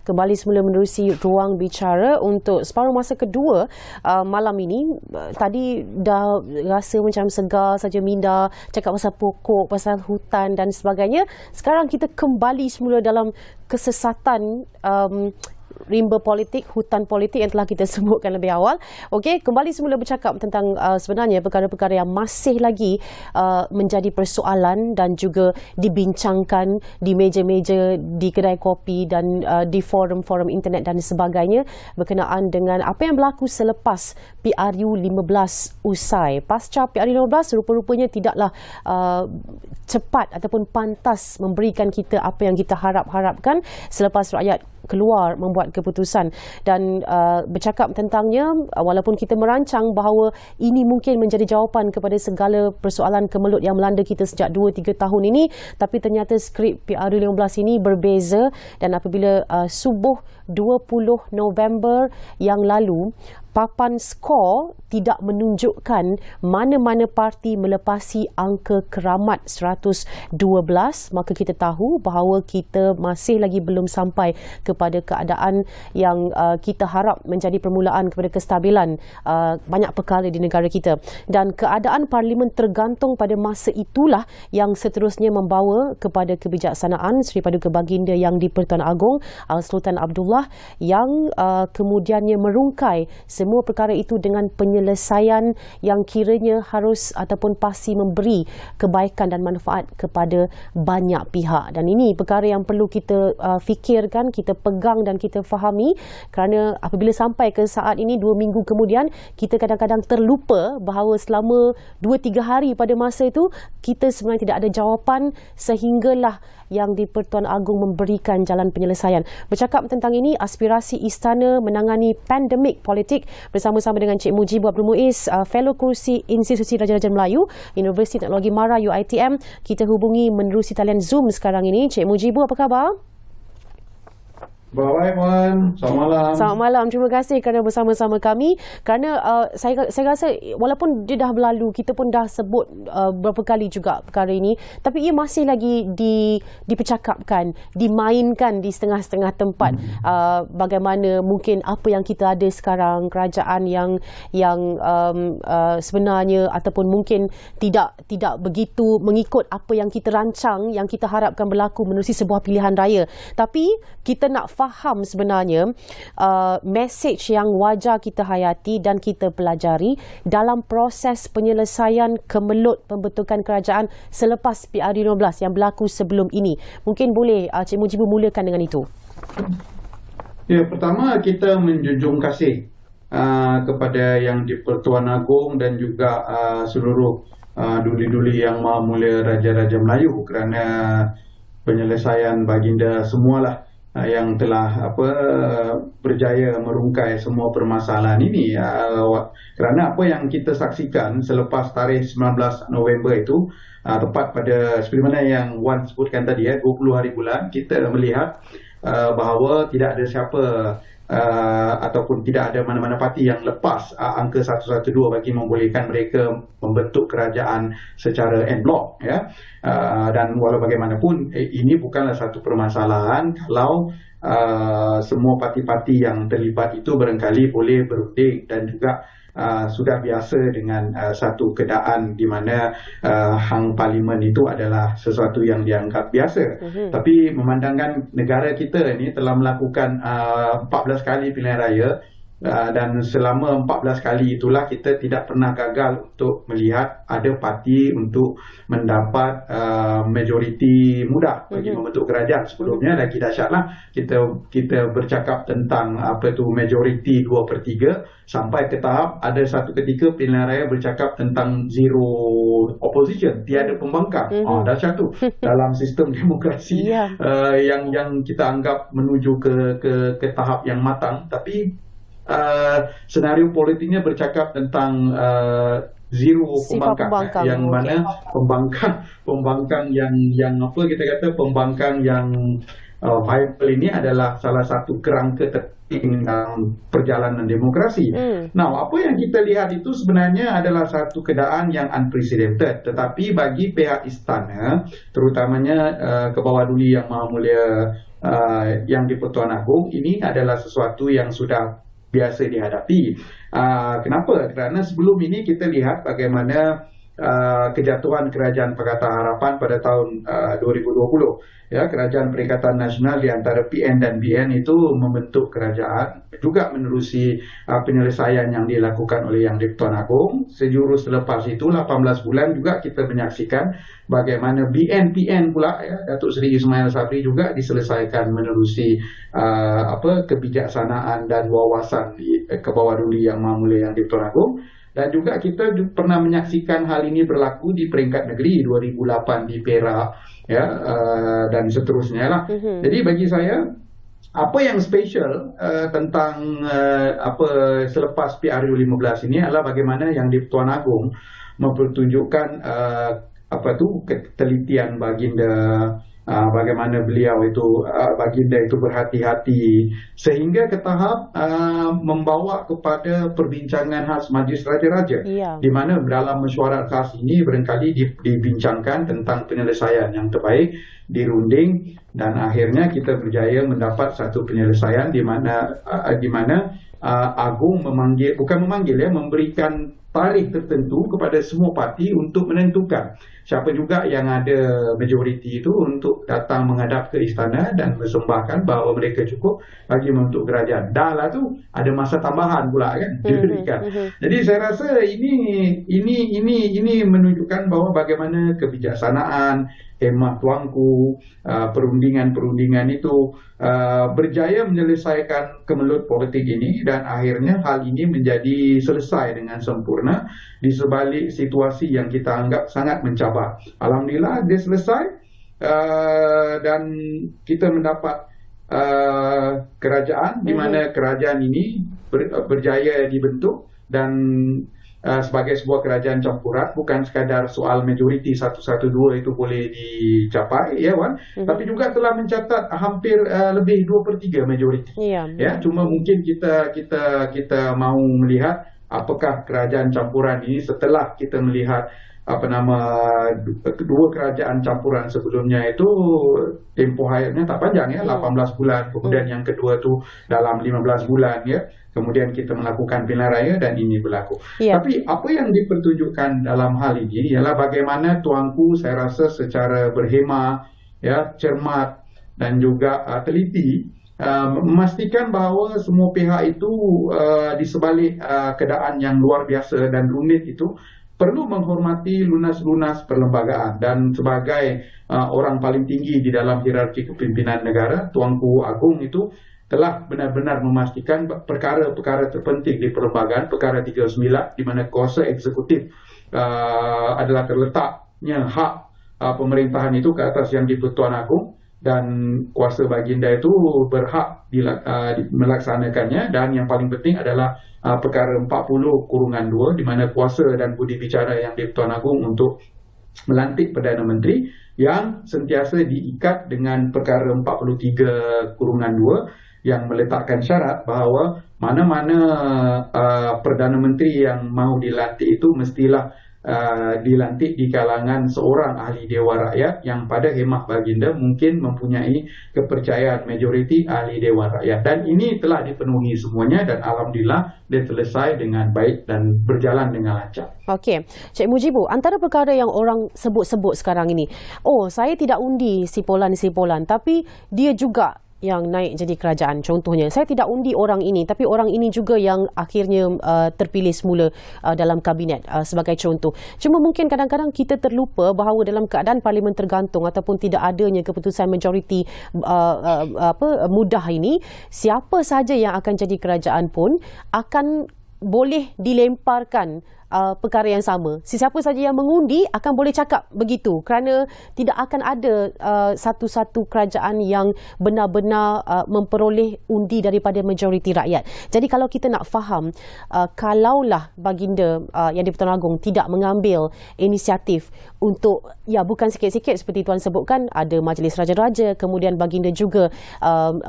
kembali semula menerusi ruang bicara untuk separuh masa kedua malam ini. Tadi dah rasa macam segar saja minda, cakap pasal pokok, pasal hutan dan sebagainya. Sekarang kita kembali semula dalam kesesatan rimba politik, hutan politik yang telah kita sebutkan lebih awal. Okey, kembali semula bercakap tentang sebenarnya perkara-perkara yang masih lagi menjadi persoalan dan juga dibincangkan di meja-meja, di kedai kopi dan di forum-forum internet dan sebagainya berkenaan dengan apa yang berlaku selepas PRU 15 usai. Pasca PRU 15 rupa-rupanya tidaklah cepat ataupun pantas memberikan kita apa yang kita harapkan selepas rakyat keluar membuat keputusan dan bercakap tentangnya, walaupun kita merancang bahawa ini mungkin menjadi jawapan kepada segala persoalan kemelut yang melanda kita sejak 2-3 tahun ini, tapi ternyata skrip PRU 15 ini berbeza. Dan apabila subuh 20 November yang lalu papan skor tidak menunjukkan mana-mana parti melepasi angka keramat 112, maka kita tahu bahawa kita masih lagi belum sampai kepada keadaan yang kita harap menjadi permulaan kepada kestabilan banyak perkara di negara kita. Dan keadaan parlimen tergantung pada masa itulah yang seterusnya membawa kepada kebijaksanaan Seri Paduka Baginda yang di-Pertuan Agong Sultan Abdullah yang kemudiannya merungkai semua perkara itu dengan penyelesaian yang kiranya harus ataupun pasti memberi kebaikan dan manfaat kepada banyak pihak. Dan ini perkara yang perlu kita fikirkan, kita pegang dan kita fahami, kerana apabila sampai ke saat ini 2 minggu kemudian, kita kadang-kadang terlupa bahawa selama 2-3 hari pada masa itu kita sebenarnya tidak ada jawapan sehinggalah yang di-Pertuan Agong memberikan jalan penyelesaian. Bercakap tentang ini, aspirasi istana menangani pandemik politik bersama-sama dengan Cik Mujibu Abdul Muiz, fellow kursi Institusi Raja-Raja Melayu, Universiti Teknologi Mara UiTM. Kita hubungi menerusi talian Zoom sekarang ini. Cik Mujibu, apa khabar? Baik, Wan. Selamat malam. Selamat malam. Terima kasih kerana bersama-sama kami. Kerana saya rasa walaupun dia dah berlalu, kita pun dah sebut berapa kali juga perkara ini, tapi ia masih lagi dipercakapkan, dimainkan di setengah-setengah tempat. Bagaimana mungkin apa yang kita ada sekarang, kerajaan yang sebenarnya ataupun mungkin tidak begitu mengikut apa yang kita rancang, yang kita harapkan berlaku menerusi sebuah pilihan raya. Tapi kita nak faham sebenarnya mesej yang wajar kita hayati dan kita pelajari dalam proses penyelesaian kemelut pembentukan kerajaan selepas PRU 15 yang berlaku sebelum ini. Mungkin boleh Cik Mujibu mulakan dengan itu. Ya, pertama kita menjunjung kasih kepada yang di-Pertuan Agong dan juga seluruh duli-duli yang Maha Mulia Raja-Raja Melayu kerana penyelesaian baginda semualah yang telah berjaya merungkai semua permasalahan ini. Kerana apa yang kita saksikan selepas tarikh 19 November itu, tepat pada seperti mana yang Wan sebutkan tadi, 20 hari bulan, kita melihat bahawa tidak ada siapa ataupun tidak ada mana-mana parti yang lepas angka 112 bagi membolehkan mereka membentuk kerajaan secara en bloc, ya. Dan walau bagaimanapun ini bukanlah satu permasalahan kalau semua parti-parti yang terlibat itu barangkali boleh berunding dan juga sudah biasa dengan satu keadaan di mana hang parlimen itu adalah sesuatu yang dianggap biasa. Tapi memandangkan negara kita ini telah melakukan 14 kali pilihan raya, dan selama 14 kali itulah kita tidak pernah gagal untuk melihat ada parti untuk mendapat majoriti mudah bagi membentuk kerajaan. Sebelumnya lagi dahsyatlah, kita bercakap tentang majoriti 2/3 sampai ke tahap ada satu ketika pilihan raya bercakap tentang zero opposition, tiada pembangkang. Dahsyat tu dalam sistem demokrasi yang kita anggap menuju ke tahap yang matang. Tapi senario politiknya bercakap tentang zero pembangkang, yang mana pembangkang yang apa kita kata, pembangkang yang viable ini adalah salah satu kerangka terpenting dalam perjalanan demokrasi. Nah, apa yang kita lihat itu sebenarnya adalah satu keadaan yang unprecedented, tetapi bagi pihak istana, terutamanya ke bawah duli yang Maha Mulia yang di-Pertuan Agong ini adalah sesuatu yang sudah biasa dihadapi. Kenapa? Kerana sebelum ini kita lihat bagaimana kejatuhan Kerajaan Pakatan Harapan pada tahun 2020. Ya, Kerajaan Perikatan Nasional di antara PN dan BN itu membentuk kerajaan, juga menerusi penyelesaian yang dilakukan oleh Yang di-Pertuan Agong. Sejurus selepas itu 18 bulan juga kita menyaksikan bagaimana BN-PN pula, ya, Datuk Seri Ismail Sabri juga diselesaikan menerusi kebijaksanaan dan wawasan Kebawah-Duli Yang Maha Mulia Yang di-Pertuan Agong. Dan juga kita pernah menyaksikan hal ini berlaku di peringkat negeri 2008 di Perak, ya, dan seterusnya lah. Jadi bagi saya, apa yang spesial tentang selepas PRU 15 ini adalah bagaimana Yang di-Pertuan Agong mempertunjukkan ketelitian baginda, bagaimana baginda itu berhati-hati sehingga ke tahap membawa kepada perbincangan khas Majlis Raja-Raja, di mana dalam mesyuarat khas ini barangkali dibincangkan tentang penyelesaian yang terbaik, dirunding, dan akhirnya kita berjaya mendapat satu penyelesaian di mana Agong memberikan tarikh tertentu kepada semua parti untuk menentukan siapa juga yang ada majoriti itu untuk datang menghadap ke istana dan bersembahkan bahawa mereka cukup bagi membentuk kerajaan. Dah lah tu ada masa tambahan pula kan diberikan. Jadi saya rasa ini menunjukkan bahawa bagaimana kebijaksanaan, hemah tuanku, perundingan itu berjaya menyelesaikan kemelut politik ini, dan akhirnya hal ini menjadi selesai dengan sempurna di sebalik situasi yang kita anggap sangat mencabar. Alhamdulillah dia selesai, dan kita mendapat kerajaan di mana kerajaan ini berjaya dibentuk dan sebagai sebuah kerajaan campuran, bukan sekadar soal majoriti 112 itu boleh dicapai, ya Wan, tapi juga telah mencatat hampir lebih 2/3 majoriti. Ya, cuma mungkin kita mau melihat apakah kerajaan campuran ini setelah kita melihat kedua kerajaan campuran sebelumnya itu tempoh hayatnya tak panjang, ya, 18 bulan, kemudian yang kedua tu dalam 15 bulan, ya. Kemudian kita melakukan pilihan raya dan ini berlaku. Tapi apa yang dipertunjukkan dalam hal ini ialah bagaimana tuanku saya rasa secara berhemah, ya, cermat dan juga teliti memastikan bahawa semua pihak itu di sebalik keadaan yang luar biasa dan rumit itu perlu menghormati lunas-lunas perlembagaan, dan sebagai orang paling tinggi di dalam hierarki kepimpinan negara, Tuanku Agong itu telah benar-benar memastikan perkara-perkara terpenting di perlembagaan, perkara 39, di mana kuasa eksekutif adalah terletaknya hak pemerintahan itu ke atas Yang di-Pertuan Agong, dan kuasa baginda itu berhak melaksanakannya, dan yang paling penting adalah perkara 40/2, di mana kuasa dan budi bicara Yang di-Pertuan Agong untuk melantik Perdana Menteri yang sentiasa diikat dengan perkara 43/2 yang meletakkan syarat bahawa mana-mana Perdana Menteri yang mahu dilantik itu mestilah dilantik di kalangan seorang ahli Dewan Rakyat yang pada hemah baginda mungkin mempunyai kepercayaan majoriti ahli Dewan Rakyat, dan ini telah dipenuhi semuanya, dan alhamdulillah dia selesai dengan baik dan berjalan dengan lancar. Okey, Cik Mujibu, antara perkara yang orang sebut-sebut sekarang ini, saya tidak undi Sipolan, tapi dia juga yang naik jadi kerajaan. Contohnya, saya tidak undi orang ini, tapi orang ini juga yang akhirnya terpilih semula dalam kabinet, sebagai contoh. Cuma mungkin kadang-kadang kita terlupa bahawa dalam keadaan parlimen tergantung ataupun tidak adanya keputusan majoriti mudah ini, siapa saja yang akan jadi kerajaan pun akan boleh dilemparkan perkara yang sama. Sesiapa saja yang mengundi akan boleh cakap begitu, kerana tidak akan ada satu-satu kerajaan yang benar-benar memperoleh undi daripada majoriti rakyat. Jadi kalau kita nak faham, kalaulah baginda Yang di-Pertuan Agong tidak mengambil inisiatif untuk, bukan sikit-sikit seperti Tuan sebutkan, ada Majlis Raja-Raja, kemudian baginda juga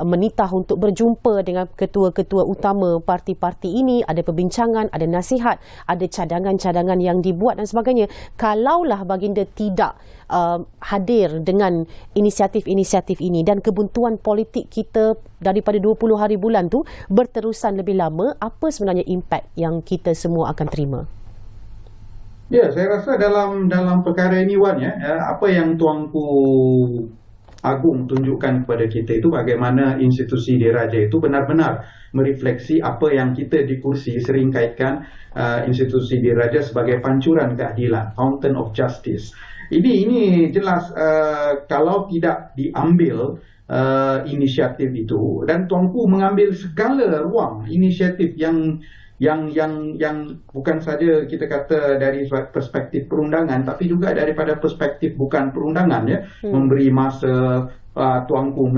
menitah untuk berjumpa dengan ketua-ketua utama parti-parti ini, ada perbincangan, ada nasihat, ada cadangan cadangan-cadangan yang dibuat dan sebagainya. Kalaulah baginda tidak hadir dengan inisiatif-inisiatif ini dan kebuntuan politik kita daripada 20 hari bulan tu berterusan lebih lama, apa sebenarnya impak yang kita semua akan terima? Ya, saya rasa dalam perkara ini Wan, apa yang Tuanku Agong tunjukkan kepada kita itu bagaimana institusi diraja itu benar-benar merefleksi apa yang kita di kursi sering kaitkan institusi diraja sebagai pancuran keadilan, fountain of justice. Ini jelas kalau tidak diambil inisiatif itu, dan Tuanku mengambil segala ruang inisiatif yang bukan saja kita kata dari perspektif perundangan, tapi juga daripada perspektif bukan perundangan, memberi masa Tuanku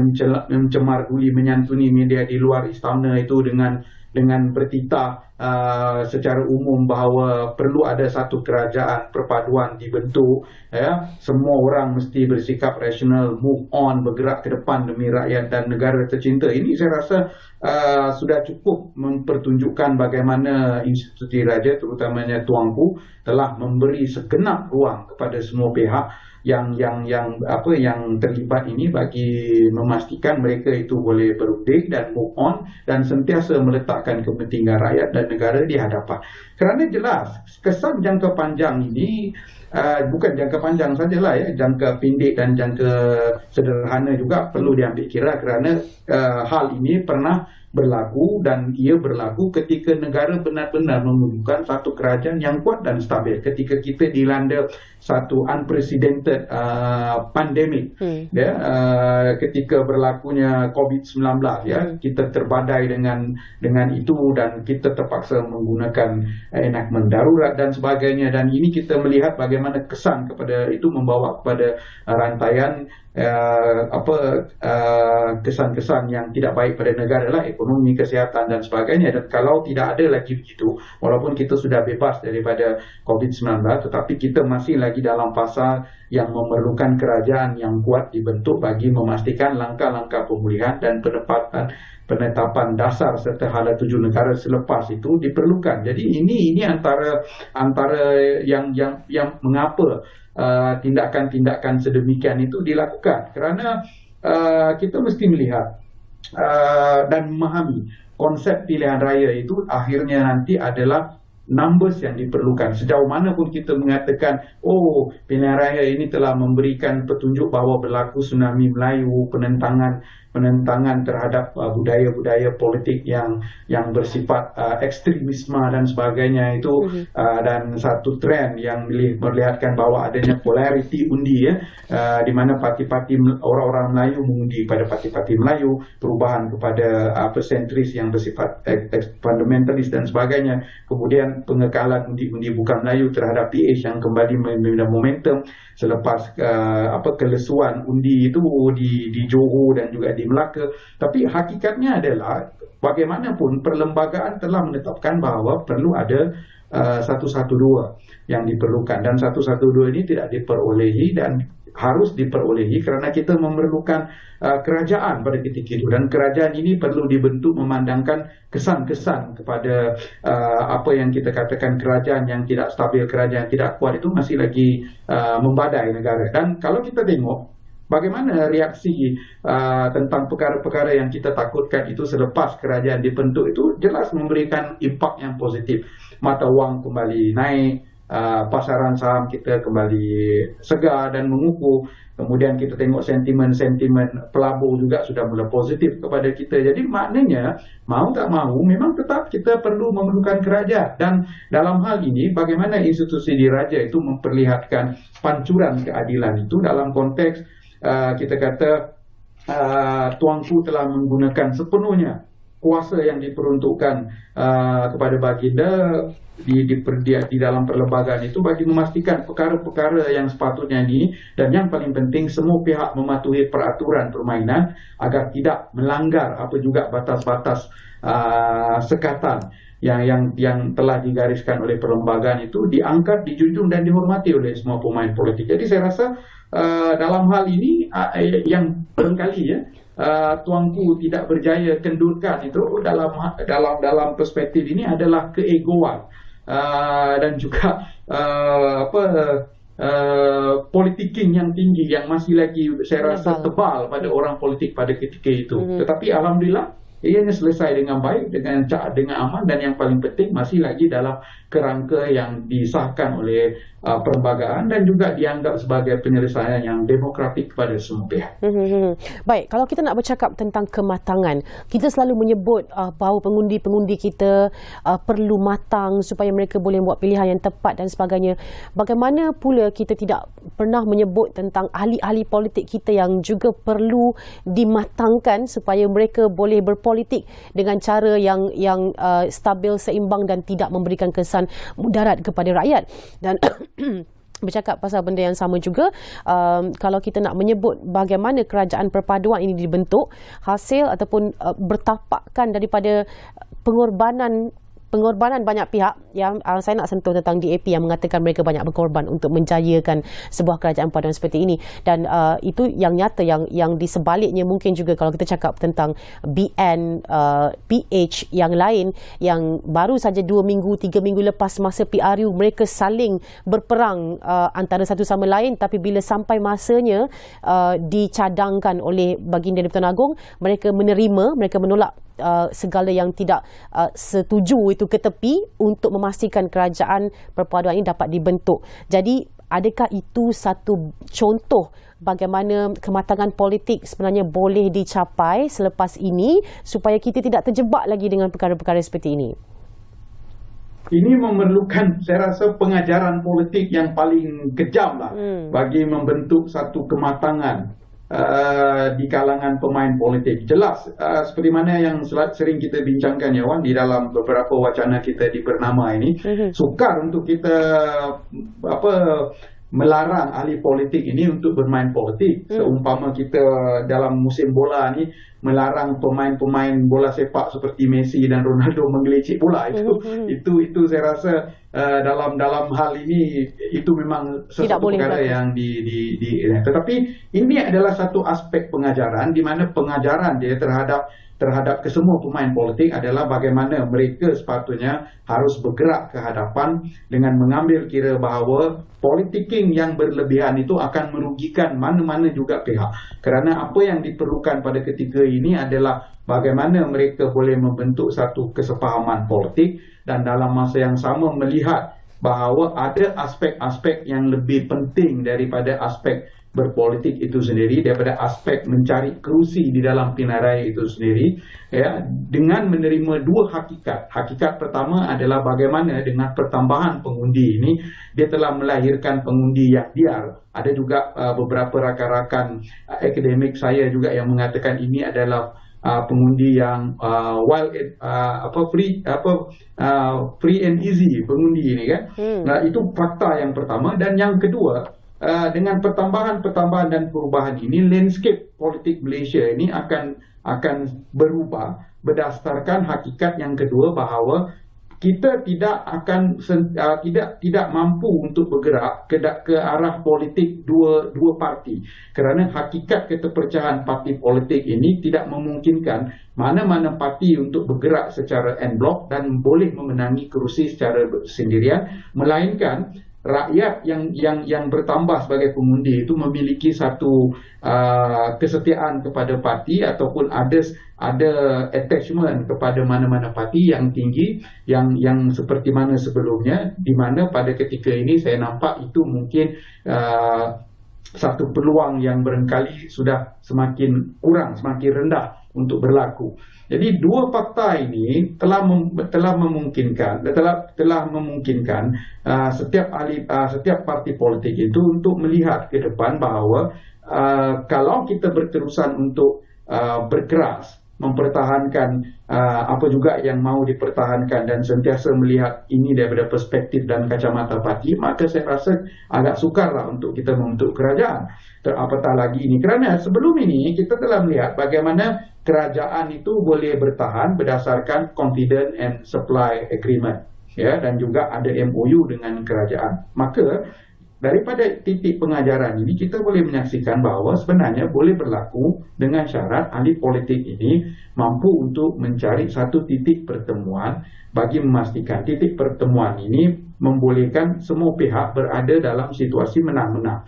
mencemar duli menyantuni media di luar istana itu dengan bertitah secara umum bahawa perlu ada satu kerajaan perpaduan dibentuk, semua orang mesti bersikap rasional, move on, bergerak ke depan demi rakyat dan negara tercinta. Ini saya rasa sudah cukup mempertunjukkan bagaimana institusi raja, terutamanya Tuanku, telah memberi segenap ruang kepada semua pihak yang terlibat ini bagi memastikan mereka itu boleh berunding dan move on dan sentiasa meletakkan kepentingan rakyat dan negara di hadapan. Kerana jelas kesan jangka panjang ini bukan jangka panjang sajalah, jangka pendek dan jangka sederhana juga perlu diambil kira, kerana hal ini pernah berlaku, dan ia berlaku ketika negara benar-benar memerlukan satu kerajaan yang kuat dan stabil. Ketika kita dilanda satu unprecedented pandemik, ketika berlakunya COVID-19, kita terbadai dengan itu dan kita terpaksa menggunakan enactment darurat dan sebagainya. Dan ini kita melihat bagaimana kesan kepada itu membawa kepada rantaian kesan-kesan yang tidak baik pada negara lah, ekonomi, kesihatan dan sebagainya. Dan kalau tidak ada lagi begitu, walaupun kita sudah bebas daripada COVID-19, tetapi kita masih lagi dalam fasa yang memerlukan kerajaan yang kuat dibentuk bagi memastikan langkah-langkah pemulihan dan penetapan dasar serta hala tuju negara selepas itu diperlukan. Jadi ini antara yang mengapa tindakan-tindakan sedemikian itu dilakukan, kerana kita mesti melihat dan memahami konsep pilihan raya itu akhirnya nanti adalah numbers yang diperlukan. Sejauh mana pun kita mengatakan, pilihan raya ini telah memberikan petunjuk bahawa berlaku tsunami Melayu, penentangan terhadap budaya-budaya politik yang bersifat ekstremisme dan sebagainya itu, dan satu trend yang melihatkan bahawa adanya polarity undi, di mana parti-parti orang-orang Melayu mengundi pada parti-parti Melayu, perubahan kepada sentris yang bersifat fundamentalis dan sebagainya, kemudian pengekalan undi-undi bukan Melayu terhadap PH yang kembali membina momentum selepas kelesuan undi itu di Johor dan juga di Melaka. Tapi hakikatnya adalah bagaimanapun perlembagaan telah menetapkan bahawa perlu ada 112 yang diperlukan, dan 112 ini tidak diperolehi dan harus diperolehi kerana kita memerlukan kerajaan pada ketika itu, dan kerajaan ini perlu dibentuk memandangkan kesan-kesan kepada apa yang kita katakan kerajaan yang tidak stabil, kerajaan yang tidak kuat itu masih lagi membadai negara. Dan kalau kita tengok bagaimana reaksi tentang perkara-perkara yang kita takutkan itu selepas kerajaan dibentuk, itu jelas memberikan impak yang positif. Mata wang kembali naik, pasaran saham kita kembali segar dan mengukuh. Kemudian kita tengok sentimen-sentimen pelabur juga sudah mula positif kepada kita. Jadi maknanya mau tak mau memang tetap kita perlu memerlukan kerajaan. Dan dalam hal ini bagaimana institusi diraja itu memperlihatkan pancuran keadilan itu dalam konteks kita kata Tuanku telah menggunakan sepenuhnya kuasa yang diperuntukkan kepada baginda di dalam perlembagaan itu bagi memastikan perkara-perkara yang sepatutnya ini, dan yang paling penting semua pihak mematuhi peraturan permainan agar tidak melanggar apa juga batas-batas sekatan yang telah digariskan oleh perlembagaan itu, diangkat, dijunjung dan dihormati oleh semua pemain politik. Jadi saya rasa dalam hal ini yang barangkali Tuanku tidak berjaya kendurkan itu dalam perspektif ini adalah keegoan dan juga politiking yang tinggi yang masih lagi saya rasa tebal pada orang politik pada ketika itu. Tetapi alhamdulillah ianya selesai dengan baik, dengan aman, dan yang paling penting masih lagi dalam kerangka yang disahkan oleh perlembagaan dan juga dianggap sebagai penyelesaian yang demokratik kepada semua pihak. Baik, kalau kita nak bercakap tentang kematangan, kita selalu menyebut bahawa pengundi-pengundi kita perlu matang supaya mereka boleh buat pilihan yang tepat dan sebagainya. Bagaimana pula kita tidak pernah menyebut tentang ahli-ahli politik kita yang juga perlu dimatangkan supaya mereka boleh berpolitik dengan cara yang stabil, seimbang dan tidak memberikan kesan mudarat kepada rakyat. Dan bercakap pasal benda yang sama juga, kalau kita nak menyebut bagaimana kerajaan perpaduan ini dibentuk, hasil ataupun bertapakkan daripada pengorbanan banyak pihak. Yang saya nak sentuh tentang DAP yang mengatakan mereka banyak berkorban untuk menjayakan sebuah kerajaan perpaduan seperti ini, dan itu yang nyata. Yang di sebaliknya mungkin juga kalau kita cakap tentang BN, PH yang lain yang baru saja 2 minggu 3 minggu lepas masa PRU mereka saling berperang antara satu sama lain, tapi bila sampai masanya dicadangkan oleh baginda Di-Pertuan Agong, mereka menerima, mereka menolak segala yang tidak setuju itu ke tepi untuk memastikan kerajaan perpaduan ini dapat dibentuk. Jadi adakah itu satu contoh bagaimana kematangan politik sebenarnya boleh dicapai selepas ini supaya kita tidak terjebak lagi dengan perkara-perkara seperti ini? Ini memerlukan, saya rasa, pengajaran politik yang paling kejam lah bagi membentuk satu kematangan di kalangan pemain politik. Jelas, seperti mana yang sering kita bincangkan, ya Wan, di dalam beberapa wacana kita di Bernama ini, sukar untuk kita melarang ahli politik ini untuk bermain politik. Seumpama kita dalam musim bola ni melarang pemain-pemain bola sepak seperti Messi dan Ronaldo menggelecek bola, itu saya rasa dalam hal ini itu memang sesuatu perkara yang tetapi ini adalah satu aspek pengajaran di mana pengajaran dia terhadap kesemua pemain politik adalah bagaimana mereka sepatutnya harus bergerak ke hadapan dengan mengambil kira bahawa politiking yang berlebihan itu akan merugikan mana-mana juga pihak. Kerana apa yang diperlukan pada ketika ini adalah bagaimana mereka boleh membentuk satu kesepahaman politik dan dalam masa yang sama melihat bahawa ada aspek-aspek yang lebih penting daripada aspek berpolitik itu sendiri, daripada aspek mencari kerusi di dalam pilihan itu sendiri, ya, dengan menerima dua hakikat. Hakikat pertama adalah bagaimana dengan pertambahan pengundi ini dia telah melahirkan pengundi yang liar. Ada juga beberapa rakan-rakan akademik saya juga yang mengatakan ini adalah pengundi yang free and easy pengundi ini kan. Nah, itu fakta yang pertama. Dan yang kedua, dengan pertambahan dan perubahan ini, landscape politik Malaysia ini akan berubah berdasarkan hakikat yang kedua bahawa kita tidak mampu untuk bergerak ke arah politik dua parti, kerana hakikat keterpecahan parti politik ini tidak memungkinkan mana-mana parti untuk bergerak secara en bloc dan boleh memenangi kerusi secara sendirian, melainkan rakyat yang bertambah sebagai pengundi itu memiliki satu kesetiaan kepada parti ataupun ada attachment kepada mana-mana parti yang tinggi, yang seperti mana sebelumnya, di mana pada ketika ini saya nampak itu mungkin satu peluang yang barangkali sudah semakin kurang, semakin rendah untuk berlaku. Jadi dua fakta ini telah memungkinkan setiap parti politik itu untuk melihat ke depan bahawa kalau kita berterusan untuk berkeras mempertahankan apa juga yang mau dipertahankan dan sentiasa melihat ini daripada perspektif dan kacamata parti, maka saya rasa agak sukarlah untuk kita membentuk kerajaan. Apatah lagi ini, kerana sebelum ini kita telah melihat bagaimana kerajaan itu boleh bertahan berdasarkan confidence and supply agreement, ya, dan juga ada MOU dengan kerajaan. Maka daripada titik pengajaran ini kita boleh menyaksikan bahawa sebenarnya boleh berlaku dengan syarat ahli politik ini mampu untuk mencari satu titik pertemuan bagi memastikan titik pertemuan ini membolehkan semua pihak berada dalam situasi menang-menang.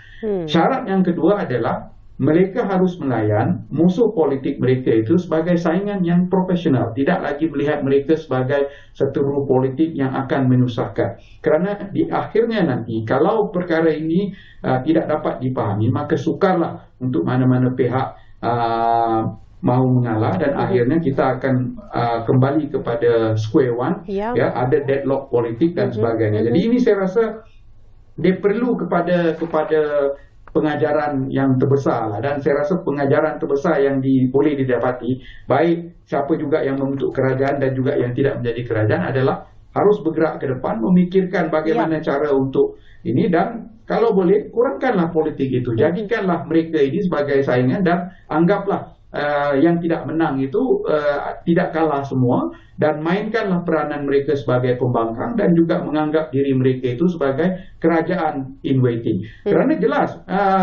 Syarat yang kedua adalah mereka harus melayan musuh politik mereka itu sebagai saingan yang profesional, tidak lagi melihat mereka sebagai seteru politik yang akan menyusahkan. Kerana di akhirnya nanti kalau perkara ini tidak dapat dipahami, maka sukarlah untuk mana-mana pihak mahu mengalah dan akhirnya kita akan kembali kepada square one, ya, ada deadlock politik dan sebagainya. Jadi ini saya rasa dia perlu kepada pengajaran yang terbesar lah. Dan saya rasa pengajaran terbesar yang boleh didapati, baik siapa juga yang membentuk kerajaan dan juga yang tidak menjadi kerajaan, adalah harus bergerak ke depan, memikirkan bagaimana cara untuk ini, dan kalau boleh kurangkanlah politik itu, jadikanlah mereka ini sebagai saingan dan anggaplah yang tidak menang itu tidak kalah semua, dan mainkanlah peranan mereka sebagai pembangkang dan juga menganggap diri mereka itu sebagai kerajaan in waiting. Kerana jelas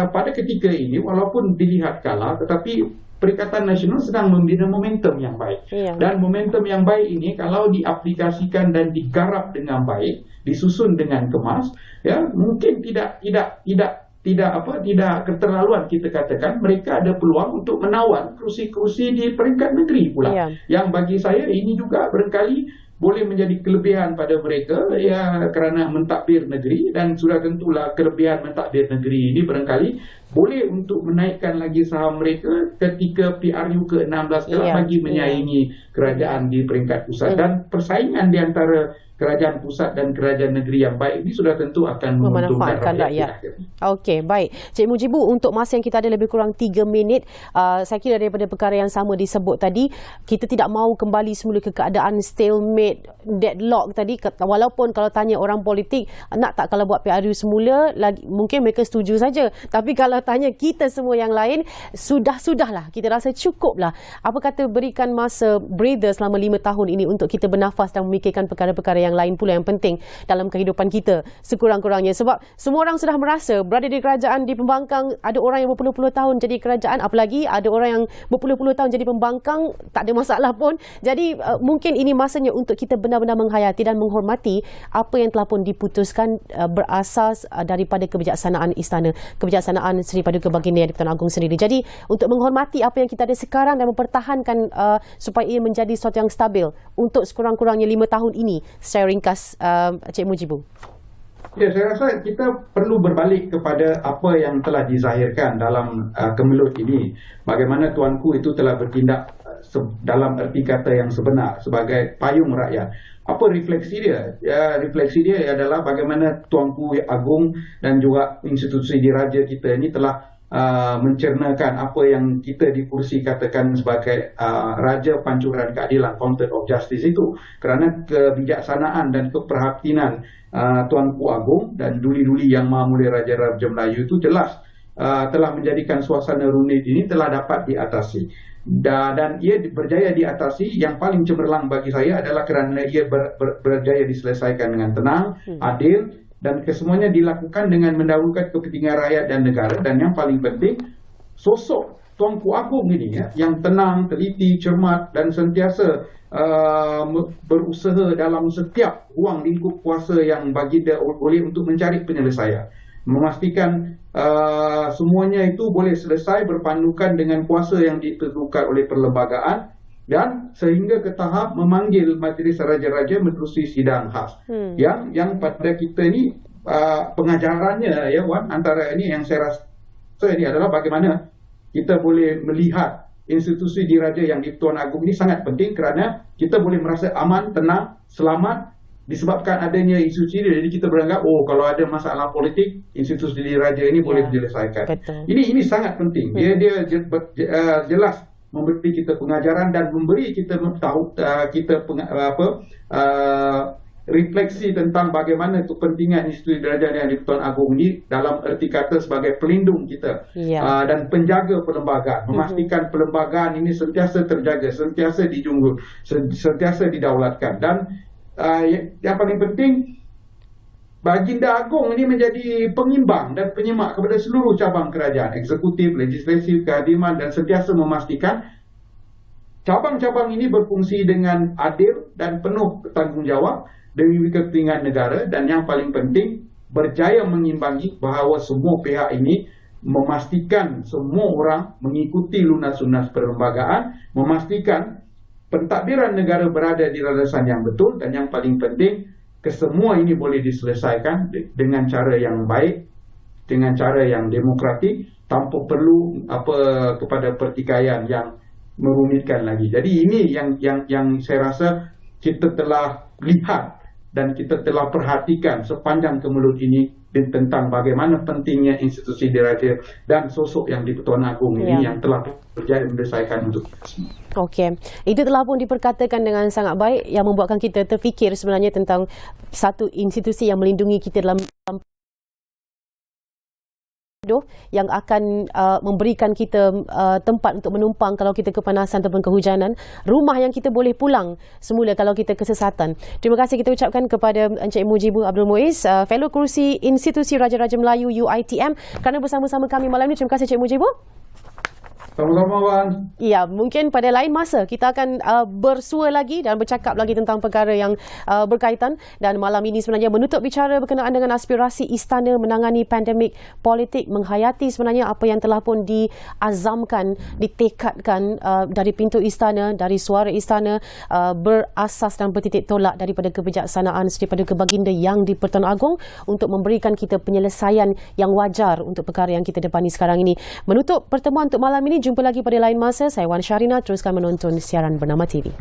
pada ketika ini walaupun dilihat kalah, tetapi Perikatan Nasional sedang membina momentum yang baik. Dan momentum yang baik ini kalau diaplikasikan dan digarap dengan baik, disusun dengan kemas, ya mungkin tidak keterlaluan kita katakan mereka ada peluang untuk menawan kerusi-kerusi di peringkat negeri pula. Yang bagi saya ini juga barangkali boleh menjadi kelebihan pada mereka, ya, kerana mentadbir negeri, dan sudah tentulah kelebihan mentadbir negeri ini barangkali boleh untuk menaikkan lagi saham mereka ketika PRU ke-16 telah bagi menyaingi kerajaan di peringkat pusat, dan persaingan di antara kerajaan pusat dan kerajaan negeri yang baik ini sudah tentu akan memanfaatkan rakyat. Okey, baik. Cik Mujibu, untuk masa yang kita ada lebih kurang 3 minit, saya kira daripada perkara yang sama disebut tadi, kita tidak mahu kembali semula ke keadaan stalemate, deadlock tadi, walaupun kalau tanya orang politik, nak tak kalau buat PRU semula, mungkin mereka setuju saja. Tapi kalau tanya kita semua yang lain, sudahlah, kita rasa cukuplah. Apa kata berikan masa breather selama 5 tahun ini untuk kita bernafas dan memikirkan perkara-perkara yang lain pula yang penting dalam kehidupan kita sekurang-kurangnya, sebab semua orang sudah merasa berada di kerajaan, di pembangkang, ada orang yang berpuluh-puluh tahun jadi kerajaan, apalagi ada orang yang berpuluh-puluh tahun jadi pembangkang, tak ada masalah pun. Jadi mungkin ini masanya untuk kita benar-benar menghayati dan menghormati apa yang telah pun diputuskan berasas daripada kebijaksanaan istana, kebijaksanaan Seri Paduka Baginda Di-Pertuan Agong sendiri. Jadi untuk menghormati apa yang kita ada sekarang dan mempertahankan supaya ia menjadi sesuatu yang stabil untuk sekurang-kurangnya 5 tahun ini. Secara ringkas, Cik Mujibu. Ya, saya rasa kita perlu berbalik kepada apa yang telah dizahirkan dalam kemelut ini. Bagaimana tuanku itu telah bertindak dalam erti kata yang sebenar sebagai payung rakyat. Apa refleksi dia? Ya, refleksi dia adalah bagaimana tuanku agung dan juga institusi diraja kita ini telah mencernakan apa yang kita di kursi katakan sebagai Raja Pancuran Keadilan, Fountain of Justice itu, kerana kebijaksanaan dan keperhatian Tuanku Agung dan duli-duli yang Maha Mulia Raja Melayu itu jelas telah menjadikan suasana runit ini telah dapat diatasi. Dan ia berjaya diatasi, yang paling cemerlang bagi saya adalah kerana ia berjaya diselesaikan dengan tenang, adil, dan kesemuanya dilakukan dengan mendahulukan kepentingan rakyat dan negara. Dan yang paling penting, sosok Tuanku Agung ini yang tenang, teliti, cermat dan sentiasa berusaha dalam setiap ruang lingkup kuasa yang bagi dia boleh untuk mencari penyelesaian, memastikan semuanya itu boleh selesai berpandukan dengan kuasa yang ditentukan oleh perlembagaan, dan sehingga ke tahap memanggil Majlis Raja-Raja menerusi sidang khas. Yang pada kita ini pengajarannya, ya Wan, antara ini yang saya rasa ini adalah bagaimana kita boleh melihat institusi diraja yang di-Pertuan Agong ini sangat penting, kerana kita boleh merasa aman, tenang, selamat disebabkan adanya institusi ini. Jadi kita beranggap, kalau ada masalah politik, institusi diraja ini boleh diselesaikan. Ini sangat penting. Dia jelas memberi kita pengajaran dan memberi kita tahu refleksi tentang bagaimana kepentingan institusi diraja yang di-Pertuan Agong ini dalam erti kata sebagai pelindung kita dan penjaga perlembagaan, memastikan perlembagaan ini sentiasa terjaga, sentiasa dijunjung, sentiasa didaulatkan. Dan yang paling penting, Baginda Agong ini menjadi pengimbang dan penyemak kepada seluruh cabang kerajaan, eksekutif, legislatif, kehakiman dan sentiasa memastikan cabang-cabang ini berfungsi dengan adil dan penuh tanggungjawab demi kepentingan negara, dan yang paling penting berjaya mengimbangi bahawa semua pihak ini memastikan semua orang mengikuti lunas-lunas perlembagaan, memastikan pentadbiran negara berada di landasan yang betul, dan yang paling penting kesemua ini boleh diselesaikan dengan cara yang baik, dengan cara yang demokratik, tanpa perlu kepada pertikaian yang merumitkan lagi. Jadi ini yang saya rasa kita telah lihat dan kita telah perhatikan sepanjang kemelut ini tentang bagaimana pentingnya institusi diraja dan sosok yang di-Pertuan Agong ini yang telah berjaya menyelesaikan untuk kita semua. Okey, itu telah pun diperkatakan dengan sangat baik yang membuatkan kita terfikir sebenarnya tentang satu institusi yang melindungi kita dalam yang akan memberikan kita tempat untuk menumpang kalau kita kepanasan ataupun kehujanan, rumah yang kita boleh pulang semula kalau kita kesesatan. Terima kasih kita ucapkan kepada Encik Mujibur Abdul Muiz, Fellow Kerusi Institusi Raja-Raja Melayu UiTM, kerana bersama-sama kami malam ini. Terima kasih Encik Mujibur. Sama-sama, Wan. Ya, mungkin pada lain masa kita akan bersua lagi dan bercakap lagi tentang perkara yang berkaitan. Dan malam ini sebenarnya menutup bicara berkenaan dengan aspirasi istana menangani pandemik politik, menghayati sebenarnya apa yang telah pun diazamkan, ditekadkan dari pintu istana, dari suara istana, berasas dan bertitik tolak daripada kebijaksanaan daripada kebaginda yang di-Pertuan Agong untuk memberikan kita penyelesaian yang wajar untuk perkara yang kita depani sekarang ini. Menutup pertemuan untuk malam ini, jumpa lagi pada lain masa. Saya Wan Syarina, teruskan menonton siaran Bernama TV.